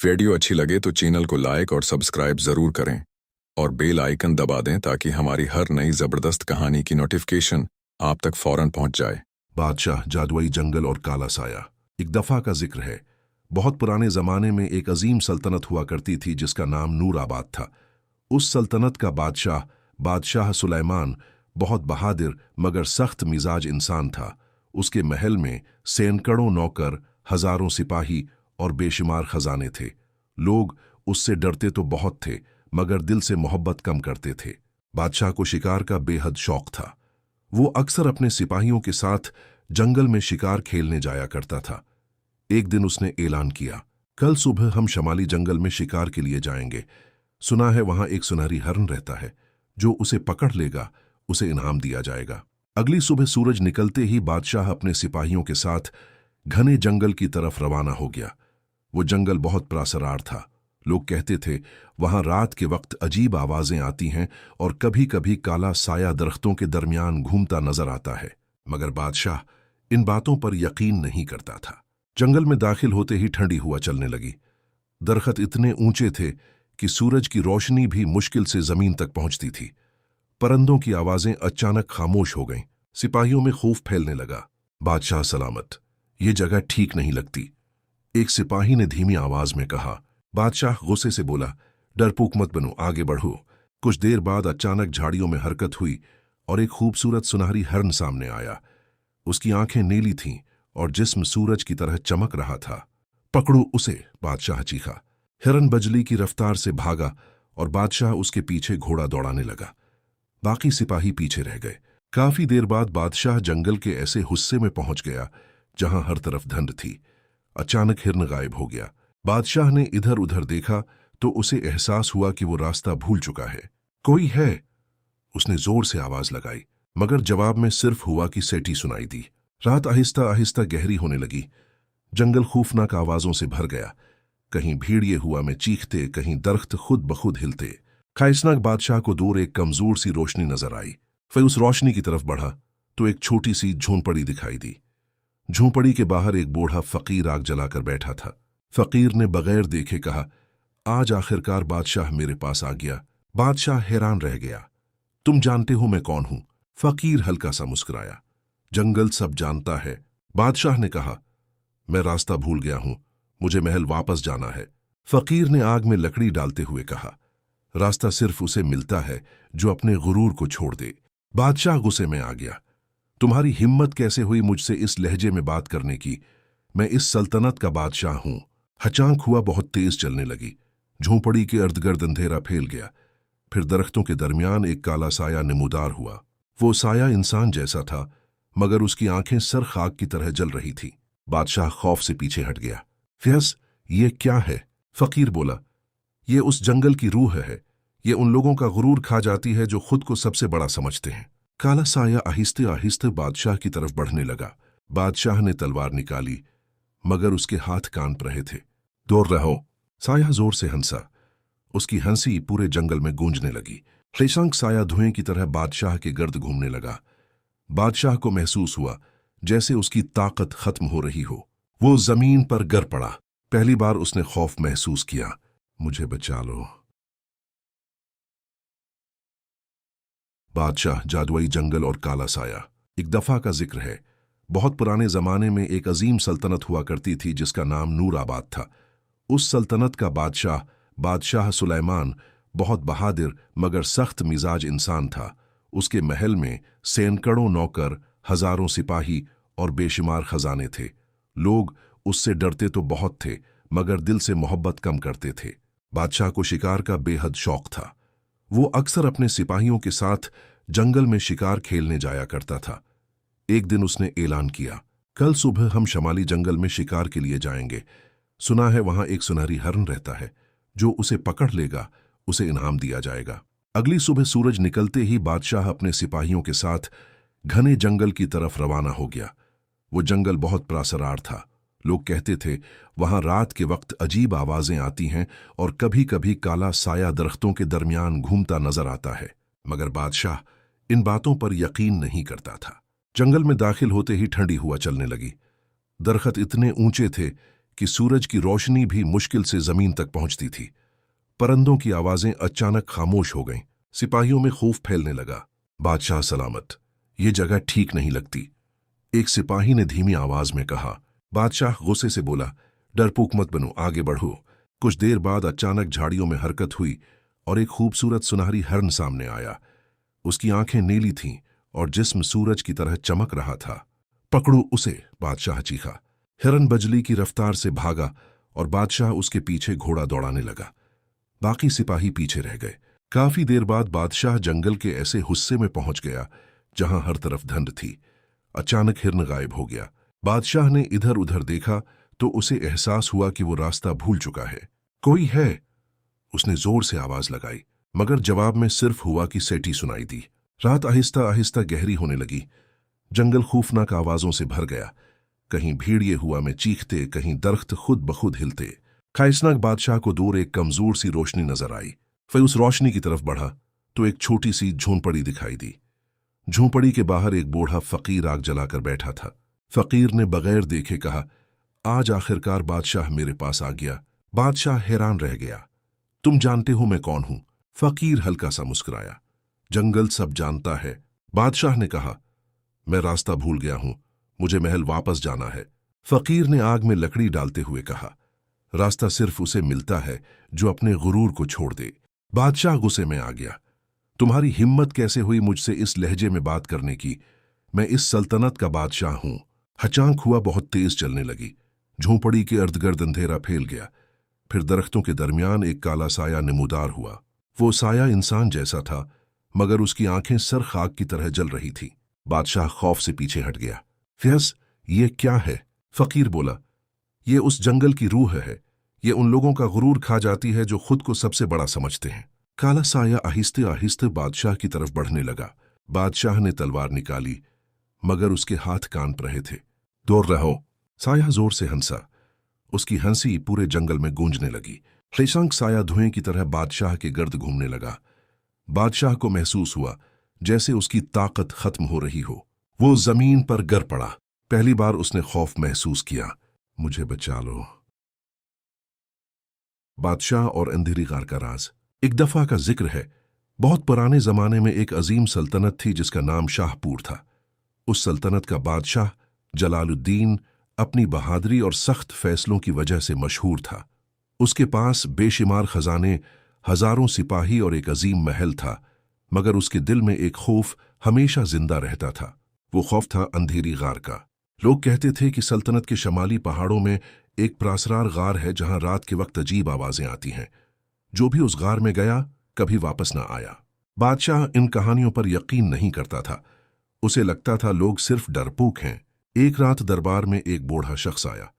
Video अच्छी लगे तो चैनल को लाइक और सब्सक्राइब ज़रूर करें और बेल आइकन दबा दें ताकि हमारी हर नई ज़बरदस्त कहानी की नोटिफिकेशन आप तक फ़ौरन पहुंच जाए। बादशाह, जादुई जंगल और काला साया। एक दफा का जिक्र है। बहुत पुराने जमाने में एक अजीम सल्तनत हुआ करती थी जिसका नाम नूराबाद था। उस सल्तनत का बादशाह बादशाह सुलेमान बहुत बहादुर मगर सख्त मिजाज इंसान था। उसके महल में सैकड़ों नौकर, हजारों सिपाही और बेशुमार खजाने थे। लोग उससे डरते तो बहुत थे मगर दिल से मोहब्बत कम करते थे। बादशाह को शिकार का बेहद शौक था। वो अक्सर अपने सिपाहियों के साथ जंगल में शिकार खेलने जाया करता था। एक दिन उसने ऐलान किया, कल सुबह हम शमाली जंगल में शिकार के लिए जाएंगे। सुना है वहां एक सुनहरी हरण रहता है, जो उसे पकड़ लेगा उसे इनाम दिया जाएगा। अगली सुबह सूरज निकलते ही बादशाह अपने सिपाहियों के साथ घने जंगल की तरफ रवाना हो गया। वो जंगल बहुत प्रासरार था। लोग कहते थे वहां रात के वक्त अजीब आवाजें आती हैं और कभी कभी काला साया दरख्तों के दरमियान घूमता नजर आता है। मगर बादशाह इन बातों पर यकीन नहीं करता था। जंगल में दाखिल होते ही ठंडी हवा चलने लगी। दरख्त इतने ऊंचे थे कि सूरज की रोशनी भी मुश्किल से जमीन तक पहुंचती थी। परिंदों की आवाजें अचानक खामोश हो गईं। सिपाहियों में खौफ फैलने लगा। बादशाह सलामत, ये जगह ठीक नहीं लगती, एक सिपाही ने धीमी आवाज में कहा। बादशाह गुस्से से बोला, डरपोक मत बनो, आगे बढ़ो। कुछ देर बाद अचानक झाड़ियों में हरकत हुई और एक खूबसूरत सुनहरी हरण सामने आया। उसकी आंखें नीली थीं और जिस्म सूरज की तरह चमक रहा था। पकड़ो उसे, बादशाह चीखा। हिरन बजली की रफ्तार से भागा और बादशाह उसके पीछे घोड़ा दौड़ाने लगा। बाकी सिपाही पीछे रह गए। काफी देर बाद बादशाह जंगल के ऐसे हिस्से में पहुंच गया जहां हर तरफ धुंध थी। अचानक हिरन गायब हो गया। बादशाह ने इधर उधर देखा तो उसे एहसास हुआ कि वो रास्ता भूल चुका है। कोई है, उसने जोर से आवाज लगाई, मगर जवाब में सिर्फ हुआ की सेठी सुनाई दी। रात आहिस्ता आहिस्ता गहरी होने लगी। जंगल खौफनाक आवाजों से भर गया। कहीं भेड़िए हुआ में चीखते, कहीं दरख्त खुद बखुद हिलते। खौफनाक बादशाह को दूर एक कमजोर सी रोशनी नजर आई। फिर उस रोशनी की तरफ बढ़ा तो एक छोटी सी झोंपड़ी दिखाई दी। झोंपड़ी के बाहर एक बूढ़ा फकीर आग जलाकर बैठा था। फकीर ने बगैर देखे कहा, आज आखिरकार बादशाह मेरे पास आ गया। बादशाह हैरान रह गया। तुम जानते हो मैं कौन हूं? फकीर हल्का सा मुस्कुराया। जंगल सब जानता है। बादशाह ने कहा, मैं रास्ता भूल गया हूं, मुझे महल वापस जाना है। फकीर ने आग में लकड़ी डालते हुए कहा, रास्ता सिर्फ उसे मिलता है जो अपने गुरूर को छोड़ दे। बादशाह गुस्से में आ गया। तुम्हारी हिम्मत कैसे हुई मुझसे इस लहजे में बात करने की? मैं इस सल्तनत का बादशाह हूं। हचांक हुआ बहुत तेज चलने लगी। झोंपड़ी के इर्द-गिर्द अंधेरा फैल गया। फिर दरख्तों के दरमियान एक काला साया नमूदार हुआ। वो साया इंसान जैसा था मगर उसकी आंखें सर खाक की तरह जल रही थी। बादशाह खौफ से पीछे हट गया। फियाज, ये क्या है? फकीर बोला, ये उस जंगल की रूह है। ये उन लोगों का गुरूर खा जाती है जो खुद को सबसे बड़ा समझते हैं। काला साया आहिस्ते आहिस्ते बादशाह की तरफ बढ़ने लगा। बादशाह ने तलवार निकाली मगर उसके हाथ कांप रहे थे। दूर रहो, साया जोर से हंसा। उसकी हंसी पूरे जंगल में गूंजने लगी। खौफनाक साया धुएं की तरह बादशाह के गर्द घूमने लगा। बादशाह को महसूस हुआ जैसे उसकी ताकत खत्म हो रही हो। वो जमीन पर गिर पड़ा। पहली बार उसने खौफ महसूस किया। मुझे बचा लो। बादशाह, जादुई जंगल और काला साया। एक दफा का जिक्र है। बहुत पुराने जमाने में एक अजीम सल्तनत हुआ करती थी जिसका नाम नूराबाद था। उस सल्तनत का बादशाह बादशाह सुलेमान बहुत बहादुर मगर सख्त मिजाज इंसान था। उसके महल में सैकड़ों नौकर, हजारों सिपाही और बेशुमार खजाने थे। लोग उससे डरते तो बहुत थे मगर दिल से मोहब्बत कम करते थे। बादशाह को शिकार का बेहद शौक था। वो अक्सर अपने सिपाहियों के साथ जंगल में शिकार खेलने जाया करता था। एक दिन उसने ऐलान किया, कल सुबह हम शमाली जंगल में शिकार के लिए जाएंगे। सुना है वहां एक सुनहरी हरण रहता है, जो उसे पकड़ लेगा उसे इनाम दिया जाएगा। अगली सुबह सूरज निकलते ही बादशाह अपने सिपाहियों के साथ घने जंगल की तरफ रवाना हो गया। वो जंगल बहुत प्रासरार था। लोग कहते थे वहां रात के वक्त अजीब आवाजें आती हैं और कभी कभी काला साया दरख्तों के दरमियान घूमता नजर आता है। मगर बादशाह इन बातों पर यकीन नहीं करता था। जंगल में दाखिल होते ही ठंडी हवा चलने लगी। दरख्त इतने ऊंचे थे कि सूरज की रोशनी भी मुश्किल से जमीन तक पहुंचती थी। परिंदों की आवाजें अचानक खामोश हो गईं। सिपाहियों में खौफ फैलने लगा। बादशाह सलामत, ये जगह ठीक नहीं लगती, एक सिपाही ने धीमी आवाज में कहा। बादशाह गुस्से से बोला, डरपोक मत बनो, आगे बढ़ो। कुछ देर बाद अचानक झाड़ियों में हरकत हुई और एक खूबसूरत सुनहरी हिरन सामने आया। उसकी आंखें नीली थीं और जिस्म सूरज की तरह चमक रहा था। पकड़ो उसे, बादशाह चीखा। हिरन बजली की रफ्तार से भागा और बादशाह उसके पीछे घोड़ा दौड़ाने लगा। बाकी सिपाही पीछे रह गए। काफी देर बाद बादशाह जंगल के ऐसे हिस्से में पहुंच गया जहां हर तरफ धुंध थी। अचानक हिरन गायब हो गया। बादशाह ने इधर उधर देखा तो उसे एहसास हुआ कि वो रास्ता भूल चुका है। कोई है, उसने जोर से आवाज लगाई, मगर जवाब में सिर्फ हुआ की सेठी सुनाई दी। रात आहिस्ता आहिस्ता गहरी होने लगी। जंगल खौफनाक आवाजों से भर गया। कहीं भेड़िए हुआ में चीखते, कहीं दरख्त खुद बखुद हिलते। खाइसनाक बादशाह को दूर एक कमजोर सी रोशनी नजर आई। वह उस रोशनी की तरफ बढ़ा तो एक छोटी सी झोंपड़ी दिखाई दी। झोंपड़ी के बाहर एक बूढ़ा फकीर आग जलाकर बैठा था। फकीर ने बगैर देखे कहा, आज आखिरकार बादशाह मेरे पास आ गया। बादशाह हैरान रह गया। तुम जानते हो मैं कौन हूं? फकीर हल्का सा मुस्कुराया। जंगल सब जानता है। बादशाह ने कहा, मैं रास्ता भूल गया हूं, मुझे महल वापस जाना है। फकीर ने आग में लकड़ी डालते हुए कहा, रास्ता सिर्फ उसे मिलता है जो अपने गुरूर को छोड़ दे। बादशाह गुस्से में आ गया। तुम्हारी हिम्मत कैसे हुई मुझसे इस लहजे में बात करने की? मैं इस सल्तनत का बादशाह हूं। हचांक हुआ बहुत तेज चलने लगी। झोंपड़ी के इर्द-गिर्द अंधेरा फैल गया। फिर दरख्तों के दरमियान एक काला साया नमूदार हुआ। वो साया इंसान जैसा था, मगर उसकी आंखें सर खाक की तरह जल रही थी। बादशाह खौफ से पीछे हट गया। फियस, ये क्या है? फकीर बोला, ये उस जंगल की रूह है। ये उन लोगों का गुरूर खा जाती है जो खुद को सबसे बड़ा समझते हैं। काला साया आहिस्ते आहिस्ते बादशाह की तरफ बढ़ने लगा। बादशाह ने तलवार निकाली, मगर उसके हाथ कांप रहे थे। दूर रहो, साया जोर से हंसा। उसकी हंसी पूरे जंगल में गूंजने लगी। खिशांक साया धुएं की तरह बादशाह के गर्द घूमने लगा। बादशाह को महसूस हुआ जैसे उसकी ताकत खत्म हो रही हो। वो जमीन पर गिर पड़ा। पहली बार उसने खौफ महसूस किया। मुझे बचा लो। बादशाह और अंधेरी गार का राज। एक दफा का जिक्र है, बहुत पुराने जमाने में एक अजीम सल्तनत थी जिसका नाम शाहपुर था। उस सल्तनत का बादशाह जलालुद्दीन अपनी बहादुरी और सख्त फैसलों की वजह से मशहूर था। उसके पास बेशुमार खजाने, हजारों सिपाही और एक अजीम महल था, मगर उसके दिल में एक खौफ हमेशा जिंदा रहता था। वो खौफ था अंधेरी गार का। लोग कहते थे कि सल्तनत के शमाली पहाड़ों में एक प्रासरार गार है जहां रात के वक्त अजीब आवाजें आती हैं। जो भी उस गार में गया कभी वापस न आया। बादशाह इन कहानियों पर यकीन नहीं करता था। उसे लगता था लोग सिर्फ डरपोक हैं। एक रात दरबार में एक बूढ़ा शख्स आया।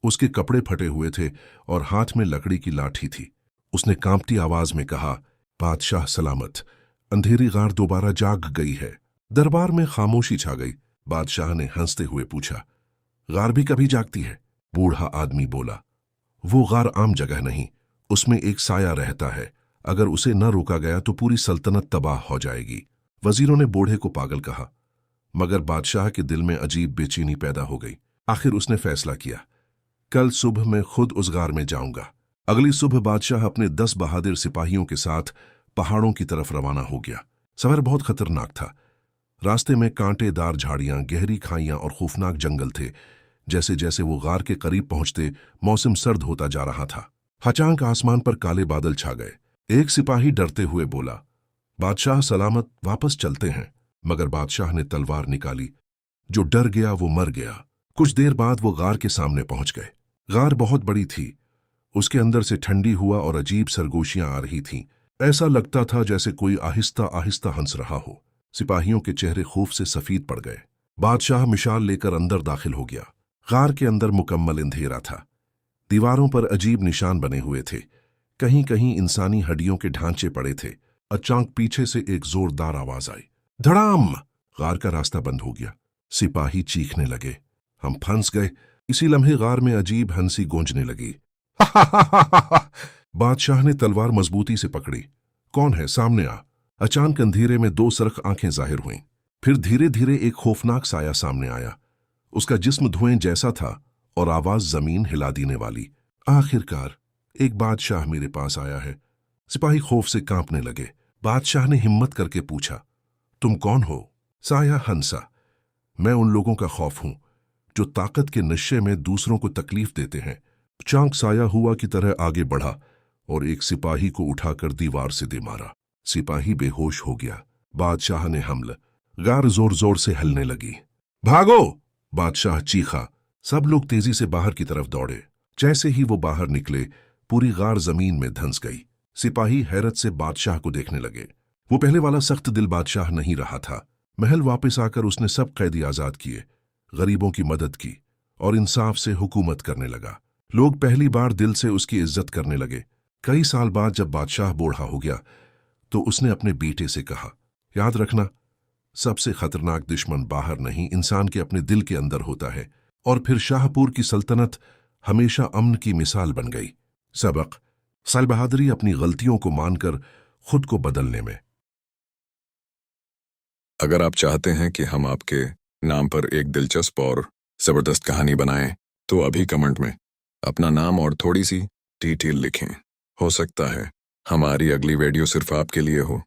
उसके कपड़े फटे हुए थे और हाथ में लकड़ी की लाठी थी। उसने कांपती आवाज में कहा, बादशाह सलामत, अंधेरी गार दोबारा जाग गई है। दरबार में खामोशी छा गई। बादशाह ने हंसते हुए पूछा, गार भी कभी जागती है? बूढ़ा आदमी बोला, वो गार आम जगह नहीं, उसमें एक साया रहता है। अगर उसे न रोका गया तो पूरी सल्तनत तबाह हो जाएगी। वजीरों ने बूढ़े को पागल कहा, मगर बादशाह के दिल में अजीब बेचैनी पैदा हो गई। आखिर उसने फैसला किया, कल सुबह मैं खुद उस गार में जाऊंगा। अगली सुबह बादशाह अपने 10 बहादुर सिपाहियों के साथ पहाड़ों की तरफ रवाना हो गया। सफर बहुत खतरनाक था। रास्ते में कांटेदार झाड़ियां, गहरी खाइयां और खौफनाक जंगल थे। जैसे जैसे वो गार के करीब पहुंचते, मौसम सर्द होता जा रहा था। अचानक आसमान पर काले बादल छा गए। एक सिपाही डरते हुए बोला, बादशाह सलामत, वापस चलते हैं। मगर बादशाह ने तलवार निकाली। जो डर गया वो मर गया। कुछ देर बाद वो गार के सामने पहुंच गए। गार बहुत बड़ी थी। उसके अंदर से ठंडी हुआ और अजीब सरगोशियां आ रही थीं। ऐसा लगता था जैसे कोई आहिस्ता आहिस्ता हंस रहा हो। सिपाहियों के चेहरे खौफ से सफेद पड़ गए। बादशाह मिशाल लेकर अंदर दाखिल हो गया। गार के अंदर मुकम्मल अंधेरा था। दीवारों पर अजीब निशान बने हुए थे। कहीं कहीं इंसानी हड्डियों के ढांचे पड़े थे। अचानक पीछे से एक जोरदार आवाज आई, धड़ाम! गार का रास्ता बंद हो गया। सिपाही चीखने लगे, हम फंस गए। इसी लम्हे गार में अजीब हंसी गूंजने लगी। बादशाह ने तलवार मजबूती से पकड़ी। कौन है? सामने आ। अचानक अंधेरे में 2 सरख आंखें जाहिर हुईं। फिर धीरे धीरे एक खौफनाक साया सामने आया। उसका जिस्म धुएं जैसा था और आवाज जमीन हिला देने वाली। आखिरकार एक बादशाह मेरे पास आया है। सिपाही खौफ से कांपने लगे। बादशाह ने हिम्मत करके पूछा, तुम कौन हो? साया हंसा, मैं उन लोगों का खौफ हूं जो ताकत के नशे में दूसरों को तकलीफ देते हैं। चांक साया हुआ की तरह आगे बढ़ा और एक सिपाही को उठाकर दीवार से दे मारा। सिपाही बेहोश हो गया। बादशाह ने हमला। गार जोर जोर से हिलने लगी। भागो! बादशाह चीखा। सब लोग तेजी से बाहर की तरफ दौड़े। जैसे ही वो बाहर निकले, पूरी गार जमीन में धंस गई। सिपाही हैरत से बादशाह को देखने लगे। वो पहले वाला सख्त दिल बादशाह नहीं रहा था। महल वापस आकर उसने सब कैदी आजाद किए, गरीबों की मदद की और इंसाफ से हुकूमत करने लगा। लोग पहली बार दिल से उसकी इज्जत करने लगे। कई साल बाद जब बादशाह बूढ़ा हो गया तो उसने अपने बेटे से कहा, याद रखना, सबसे खतरनाक दुश्मन बाहर नहीं, इंसान के अपने दिल के अंदर होता है। और फिर शाहपुर की सल्तनत हमेशा अमन की मिसाल बन गई। सबक: साल बहादुरी अपनी गलतियों को मानकर खुद को बदलने में। अगर आप चाहते हैं कि हम आपके नाम पर एक दिलचस्प और जबरदस्त कहानी बनाएं, तो अभी कमेंट में अपना नाम और थोड़ी सी डिटेल लिखें। हो सकता है हमारी अगली वीडियो सिर्फ आपके लिए हो।